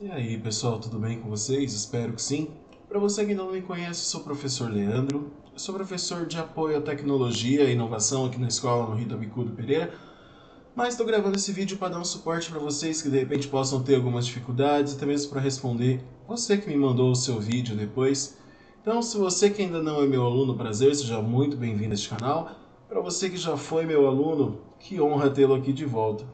E aí, pessoal, tudo bem com vocês? Espero que sim. Para você que não me conhece, sou o professor Leandro. Eu sou professor de apoio à tecnologia e inovação aqui na escola no Rita Bicudo Pereira. Mas estou gravando esse vídeo para dar um suporte para vocês que de repente possam ter algumas dificuldades, até mesmo para responder você que me mandou o seu vídeo depois. Então, se você que ainda não é meu aluno, prazer, seja muito bem-vindo a este canal. Para você que já foi meu aluno, que honra tê-lo aqui de volta.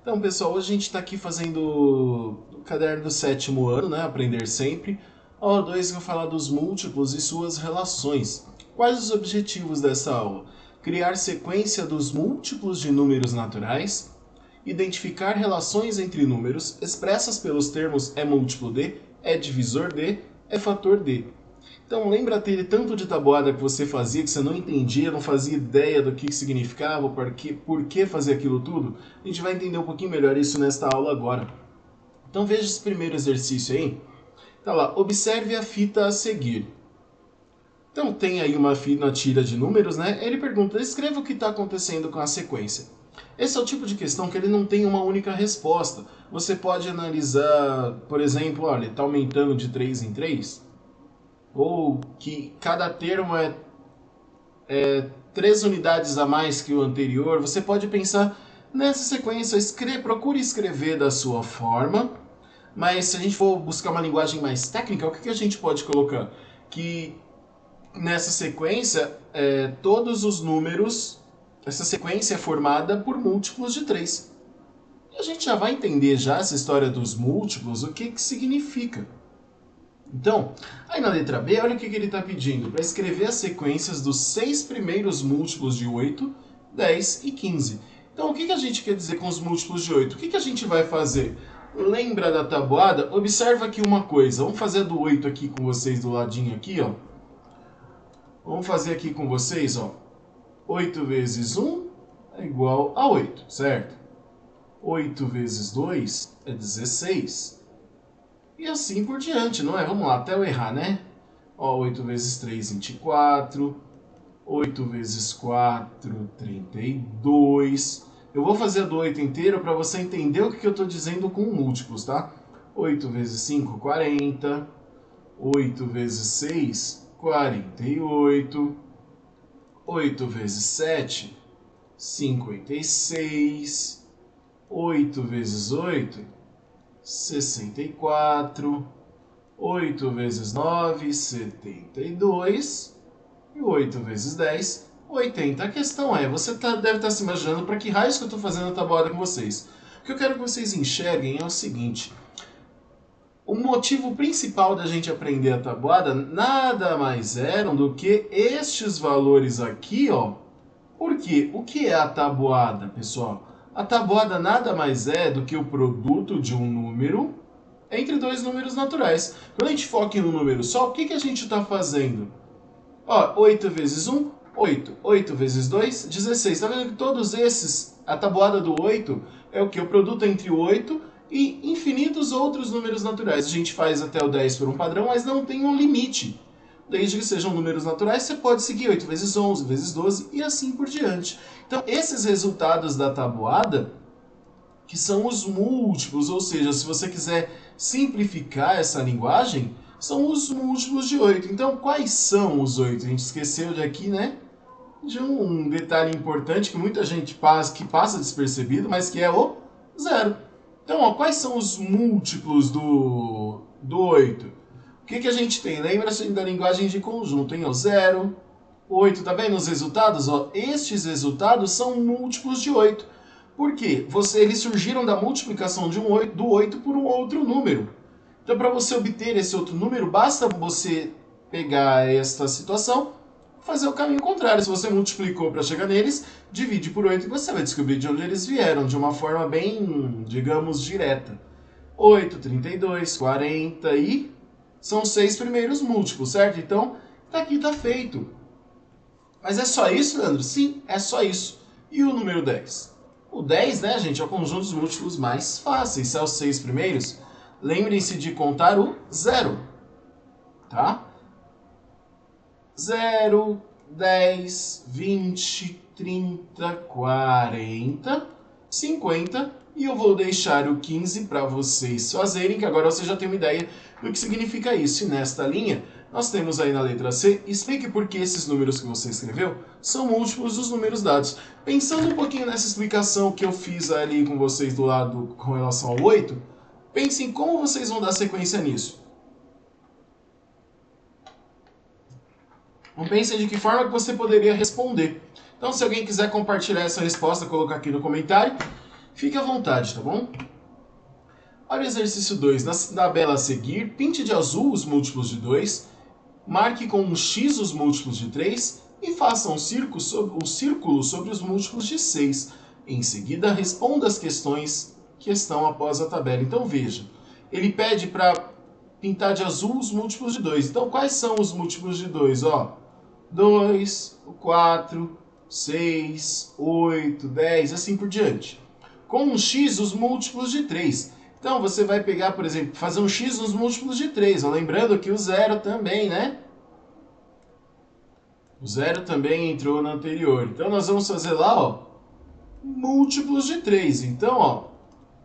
Então, pessoal, hoje a gente está aqui fazendo o caderno do sétimo ano, né? Aprender sempre. A aula 2 vai falar dos múltiplos e suas relações. Quais os objetivos dessa aula? Criar sequência dos múltiplos de números naturais, identificar relações entre números expressas pelos termos é múltiplo de, é divisor de, é fator de. Então lembra aquele tanto de tabuada que você fazia, que você não entendia, não fazia ideia do que significava, por que fazer aquilo tudo? A gente vai entender um pouquinho melhor isso nesta aula agora. Então veja esse primeiro exercício aí. Tá lá, observe a fita a seguir. Então tem aí uma tira de números, né? Ele pergunta, escreva o que está acontecendo com a sequência. Esse é o tipo de questão que ele não tem uma única resposta. Você pode analisar, por exemplo, olha, está aumentando de 3 em 3, ou que cada termo é 3 unidades a mais que o anterior. Você pode pensar nessa sequência, procure escrever da sua forma, mas se a gente for buscar uma linguagem mais técnica, o que a gente pode colocar? Que nessa sequência, todos os números, essa sequência é formada por múltiplos de 3. E a gente já vai entender já essa história dos múltiplos, o que significa. Então, aí na letra B, olha o que ele está pedindo. Para escrever as sequências dos 6 primeiros múltiplos de 8, 10 e 15. Então, o que a gente quer dizer com os múltiplos de 8? O que a gente vai fazer? Lembra da tabuada? Observa aqui uma coisa. Vamos fazer do 8 aqui com vocês do ladinho aqui, ó. Vamos fazer aqui com vocês, ó. 8 vezes 1 é igual a 8, certo? 8 vezes 2 é 16. E assim por diante, não é? Vamos lá, até eu errar, né? Ó, 8 vezes 3, 24. 8 vezes 4, 32. Eu vou fazer do 8 inteiro para você entender o que eu estou dizendo com múltiplos, tá? 8 vezes 5, 40. 8 vezes 6, 48. 8 vezes 7, 56. 8 vezes 8, 64. 8 vezes 9, 72. E 8 vezes 10, 80. A questão é, você deve estar se imaginando para que raios que eu estou fazendo a tabuada com vocês. O que eu quero que vocês enxerguem é o seguinte. O motivo principal da gente aprender a tabuada nada mais eram do que estes valores aqui, ó. Por quê? O que é a tabuada, pessoal? A tabuada nada mais é do que o produto de um número entre dois números naturais. Quando a gente foca em um número só, o que a gente está fazendo? Ó, 8 vezes 1, 8. 8 vezes 2, 16. Tá vendo que todos esses, a tabuada do 8 é o que? O produto entre o 8 e infinitos outros números naturais. A gente faz até o 10 por um padrão, mas não tem um limite. Desde que sejam números naturais, você pode seguir 8 vezes 11, vezes 12 e assim por diante. Então, esses resultados da tabuada, que são os múltiplos, ou seja, se você quiser simplificar essa linguagem, são os múltiplos de 8. Então, quais são os 8? A gente esqueceu de aqui, né? De um detalhe importante que muita gente passa despercebido, mas que é o zero. Então, ó, quais são os múltiplos do 8? O que a gente tem? Lembra-se da linguagem de conjunto, hein? O 0, 8, tá vendo os resultados? Ó, estes resultados são múltiplos de 8. Por quê? Eles surgiram da multiplicação de do 8 por um outro número. Então, para você obter esse outro número, basta você pegar esta situação e fazer o caminho contrário. Se você multiplicou para chegar neles, divide por 8 e você vai descobrir de onde eles vieram, de uma forma bem, digamos, direta. 8, 32, 40 e são os 6 primeiros múltiplos, certo? Então, aqui está feito. Mas é só isso, Leandro? Sim, é só isso. E o número 10? O 10, né, gente, é o conjunto dos múltiplos mais fáceis. Se é os 6 primeiros, lembrem-se de contar o 0, tá? 0, 10, 20, 30, 40, 50 E eu vou deixar o 15 para vocês fazerem, que agora você já tem uma ideia do que significa isso. E nesta linha, nós temos aí na letra C, explique por que esses números que você escreveu são múltiplos dos números dados. Pensando um pouquinho nessa explicação que eu fiz ali com vocês do lado com relação ao 8, pensem como vocês vão dar sequência nisso. Não pensem de que forma que você poderia responder. Então, se alguém quiser compartilhar essa resposta, colocar aqui no comentário, fique à vontade, tá bom? Olha o exercício 2. Na tabela a seguir, pinte de azul os múltiplos de 2, marque com um X os múltiplos de 3 e faça um círculo sobre os múltiplos de 6. Em seguida, responda as questões que estão após a tabela. Então, veja, ele pede para pintar de azul os múltiplos de 2. Então, quais são os múltiplos de 2? 2, 4, 6, 8, 10, assim por diante. Com um X, os múltiplos de 3. Então, você vai pegar, por exemplo, fazer um X nos múltiplos de 3. Lembrando que o 0 também, né? O 0 também entrou no anterior. Então, nós vamos fazer lá, múltiplos de 3. Então,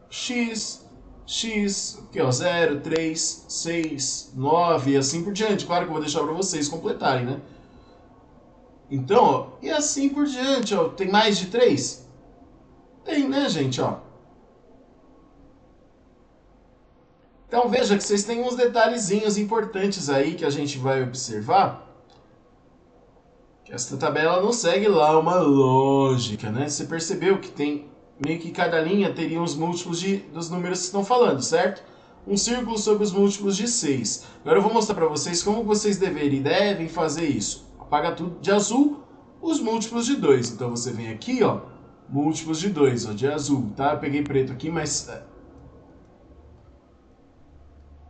X, aqui, 0, 3, 6, 9 e assim por diante. Claro que eu vou deixar para vocês completarem, né? Então, e assim por diante, tem mais de 3? Tem, né, gente, Então, veja que vocês têm uns detalhezinhos importantes aí que a gente vai observar. Que essa tabela não segue lá uma lógica, né? Você percebeu que tem meio que cada linha teria os múltiplos dos números que estão falando, certo? Um círculo sobre os múltiplos de 6. Agora eu vou mostrar para vocês como vocês devem fazer isso. Apaga tudo de azul, os múltiplos de 2. Então você vem aqui, múltiplos de 2, de azul, tá? Eu peguei preto aqui, mas...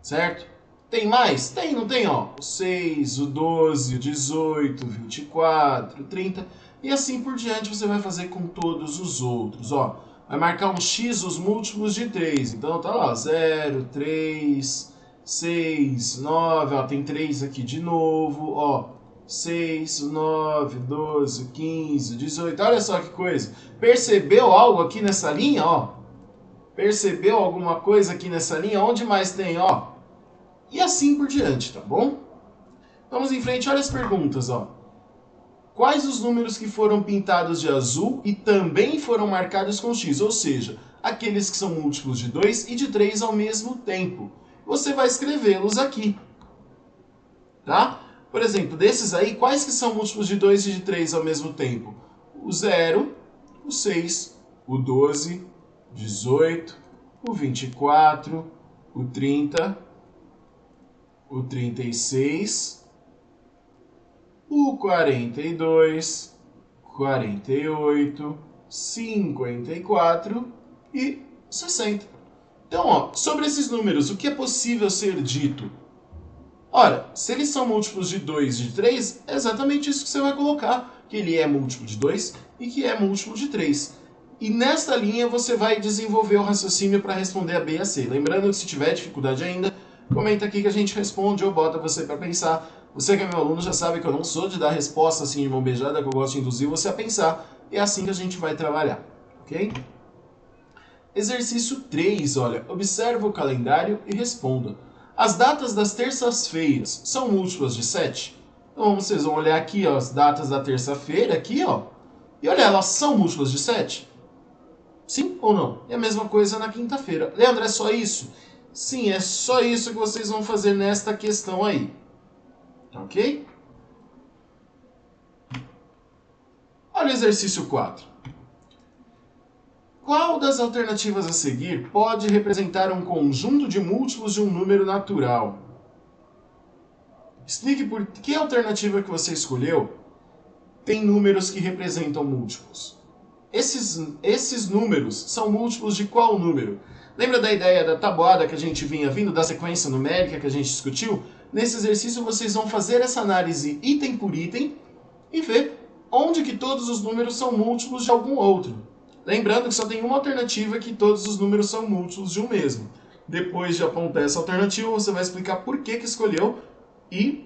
Certo? Tem mais? Tem, não tem, O 6, o 12, o 18, o 24, o 30... E assim por diante você vai fazer com todos os outros, Vai marcar um X os múltiplos de 3. Então tá lá, 0, 3, 6, 9, tem 3 aqui de novo, 6, 9, 12, 15, 18. Olha só que coisa. Percebeu algo aqui nessa linha, Percebeu alguma coisa aqui nessa linha? Onde mais tem, E assim por diante, tá bom? Vamos em frente, olha as perguntas, Quais os números que foram pintados de azul e também foram marcados com X? Ou seja, aqueles que são múltiplos de 2 e de 3 ao mesmo tempo. Você vai escrevê-los aqui. Tá? Por exemplo, desses aí, quais que são múltiplos de 2 e de 3 ao mesmo tempo? O 0, o 6, o 12, o 18, o 24, o 30, o 36... o 42, 48, 54 e 60. Então, sobre esses números, o que é possível ser dito? Ora, se eles são múltiplos de 2 e de 3, é exatamente isso que você vai colocar, que ele é múltiplo de 2 e que é múltiplo de 3. E nesta linha você vai desenvolver o raciocínio para responder a B e a C. Lembrando que se tiver dificuldade ainda, comenta aqui que a gente responde ou bota você para pensar. Você que é meu aluno já sabe que eu não sou de dar resposta assim de mão beijada, que eu gosto de induzir você a pensar. E é assim que a gente vai trabalhar, ok? Exercício 3, olha, observa o calendário e responda. As datas das terças-feiras são múltiplas de 7? Então vocês vão olhar aqui, as datas da terça-feira, aqui, e olha, elas são múltiplas de 7? Sim ou não? E a mesma coisa na quinta-feira. Leandro, é só isso? Sim, é só isso que vocês vão fazer nesta questão aí. Ok? Olha o exercício 4. Qual das alternativas a seguir pode representar um conjunto de múltiplos de um número natural? Explique por que a alternativa que você escolheu tem números que representam múltiplos. Esses números são múltiplos de qual número? Lembra da ideia da tabuada que a gente vinha vindo, da sequência numérica que a gente discutiu? Nesse exercício vocês vão fazer essa análise item por item e ver onde que todos os números são múltiplos de algum outro. Lembrando que só tem uma alternativa que todos os números são múltiplos de um mesmo. Depois de apontar essa alternativa, você vai explicar por que escolheu e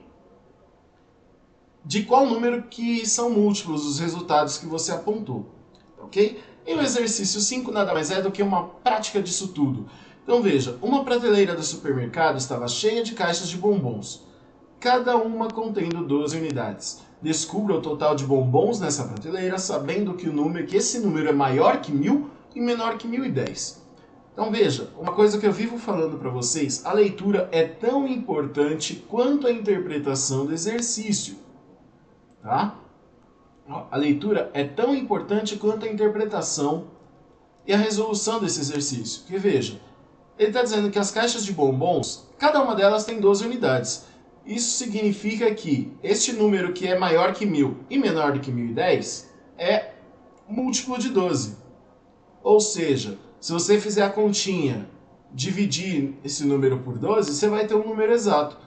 de qual número que são múltiplos os resultados que você apontou. Ok? E o exercício 5 nada mais é do que uma prática disso tudo. Então veja, uma prateleira do supermercado estava cheia de caixas de bombons, cada uma contendo 12 unidades. Descubra o total de bombons nessa prateleira, sabendo que esse número é maior que 1000 e menor que 1010. Então veja, uma coisa que eu vivo falando para vocês, a leitura é tão importante quanto a interpretação do exercício, tá? A leitura é tão importante quanto a interpretação e a resolução desse exercício. Porque veja, ele está dizendo que as caixas de bombons, cada uma delas tem 12 unidades. Isso significa que este número que é maior que 1000 e menor do que 1010 é múltiplo de 12. Ou seja, se você fizer a continha, dividir esse número por 12, você vai ter um número exato.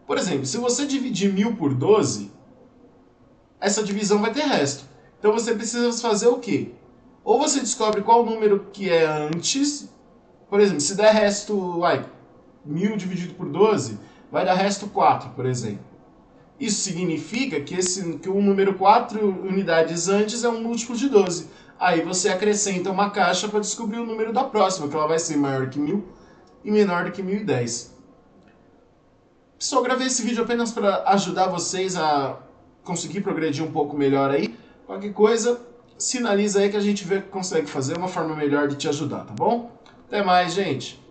Por exemplo, se você dividir 1000 por 12, essa divisão vai ter resto. Então você precisa fazer o quê? Ou você descobre qual número que é antes. Por exemplo, se der resto 1000 dividido por 12, vai dar resto 4, por exemplo. Isso significa que o número 4 unidades antes é um múltiplo de 12. Aí você acrescenta uma caixa para descobrir o número da próxima, que ela vai ser maior que 1000 e menor do que 1010. Só gravei esse vídeo apenas para ajudar vocês a conseguir progredir um pouco melhor aí. Qualquer coisa, sinaliza aí que a gente vê que consegue fazer uma forma melhor de te ajudar, tá bom? Até mais, gente!